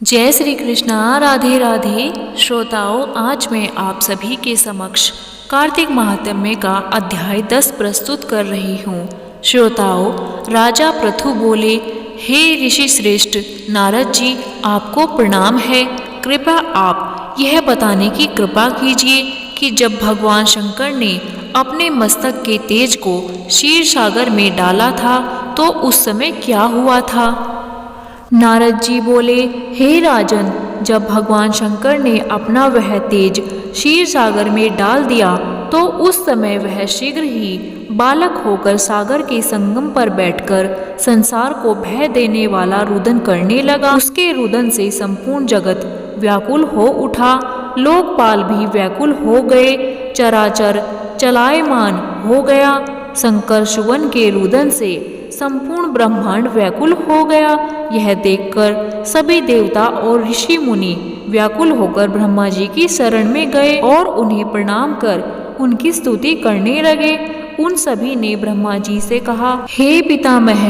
जय श्री कृष्णा। राधे राधे। श्रोताओं, आज मैं आप सभी के समक्ष कार्तिक महात्म्य का अध्याय 10 प्रस्तुत कर रही हूँ। श्रोताओं, राजा पृथु बोले, हे ऋषि श्रेष्ठ नारद जी, आपको प्रणाम है। कृपया आप यह बताने की कृपा कीजिए कि जब भगवान शंकर ने अपने मस्तक के तेज को क्षीर सागर में डाला था तो उस समय क्या हुआ था। नारद जी बोले, हे राजन, जब भगवान शंकर ने अपना वह तेज क्षीर सागर में डाल दिया तो उस समय वह शीघ्र ही बालक होकर सागर के संगम पर बैठकर संसार को भय देने वाला रुदन करने लगा। उसके रुदन से संपूर्ण जगत व्याकुल हो उठा, लोकपाल भी व्याकुल हो गए, चराचर चलायमान हो गया। शंकर सुवन के रुदन से संपूर्ण ब्रह्मांड व्याकुल हो गया। यह देखकर सभी देवता और ऋषि मुनि व्याकुल होकर ब्रह्मा जी की शरण में गए और उन्हें प्रणाम कर उनकी स्तुति करने लगे। उन सभी ने ब्रह्मा जी से कहा, हे पितामह,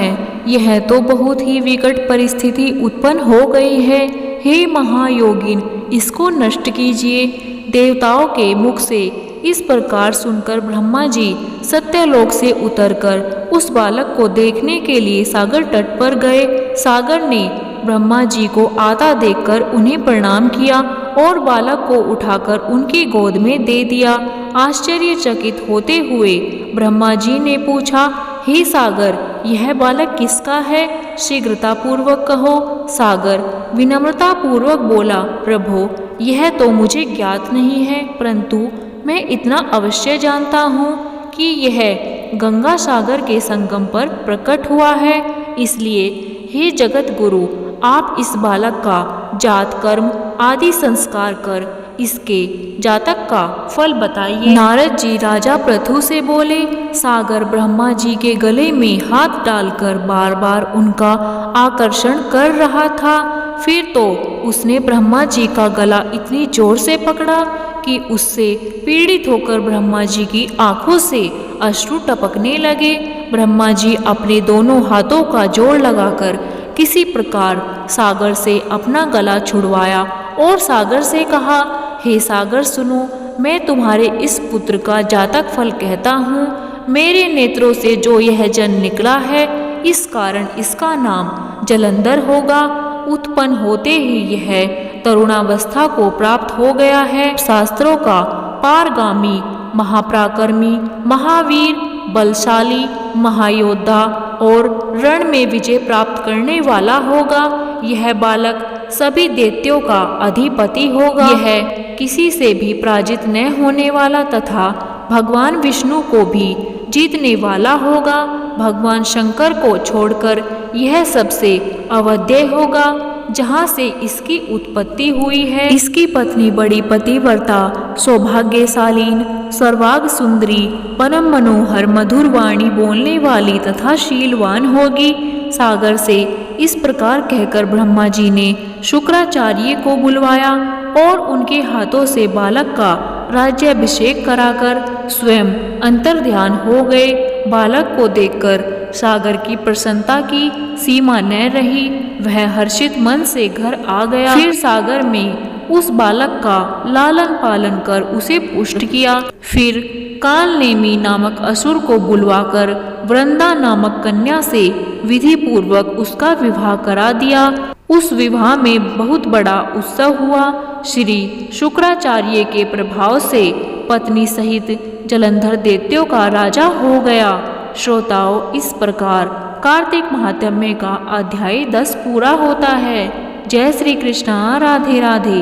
यह तो बहुत ही विकट परिस्थिति उत्पन्न हो गई है। हे महायोगिन, इसको नष्ट कीजिए। देवताओं के मुख से इस प्रकार सुनकर ब्रह्मा जी सत्यलोक से उतरकर उस बालक को देखने के लिए सागर तट पर गए। सागर ने ब्रह्मा जी को आता देखकर उन्हें प्रणाम किया और बालक को उठाकर उनकी गोद में दे दिया। आश्चर्यचकित होते हुए ब्रह्मा जी ने पूछा, हे सागर, यह बालक किसका है? शीघ्रता पूर्वक कहो। सागर विनम्रता पूर्वक बोला, प्रभो, यह तो मुझे ज्ञात नहीं है, परंतु मैं इतना अवश्य जानता हूँ कि यह गंगा सागर के संगम पर प्रकट हुआ है। इसलिए हे जगत गुरु, आप इस बालक का जात कर्म आदि संस्कार कर इसके जातक का फल बताइए। नारद जी राजा पृथु से बोले, सागर ब्रह्मा जी के गले में हाथ डालकर बार बार उनका आकर्षण कर रहा था। फिर तो उसने ब्रह्मा जी का गला इतनी जोर से पकड़ा कि उससे पीड़ित होकर ब्रह्मा जी की आंखों से अश्रु टपकने लगे। ब्रह्मा जी अपने दोनों हाथों का जोड़ लगाकर किसी प्रकार सागर से अपना गला छुड़वाया और सागर से कहा, हे सागर सुनो, मैं तुम्हारे इस पुत्र का जातक फल कहता हूँ। मेरे नेत्रों से जो यह जन निकला है, इस कारण इसका नाम जलंधर होगा। उत्पन्न होते ही यह तरुणावस्था को प्राप्त हो गया है। शास्त्रों का पारगामी, महापराक्रमी, महावीर, बलशाली, महायोद्धा और रण में विजय प्राप्त करने वाला होगा। यह बालक सभी दैत्यों का अधिपति होगा। यह किसी से भी पराजित न होने वाला तथा भगवान विष्णु को भी जीतने वाला होगा। भगवान शंकर को छोड़कर यह सबसे अवध्य होगा जहाँ से इसकी उत्पत्ति हुई है। इसकी पत्नी बड़ी पतिव्रता, सौभाग्यशालीन, सर्वांग सुंदरी, परम मनोहर, मधुर वाणी बोलने वाली तथा शीलवान होगी। सागर से इस प्रकार कहकर ब्रह्मा जी ने शुक्राचार्य को बुलवाया और उनके हाथों से बालक का राज्याभिषेक कराकर स्वयं अंतर्ध्यान हो गए। बालक को देखकर सागर की प्रसन्नता की सीमा न रही। वह हर्षित मन से घर आ गया। फिर सागर में उस बालक का लालन पालन कर उसे पुष्ट किया। फिर कालनेमी नामक असुर को बुलवाकर वृंदा नामक कन्या से विधि पूर्वक उसका विवाह करा दिया। उस विवाह में बहुत बड़ा उत्सव हुआ। श्री शुक्राचार्य के प्रभाव से पत्नी सहित जलंधर दैत्यों का राजा हो गया। श्रोताओं, इस प्रकार कार्तिक महात्म्य का अध्याय 10 पूरा होता है। जय श्री कृष्णा। राधे राधे।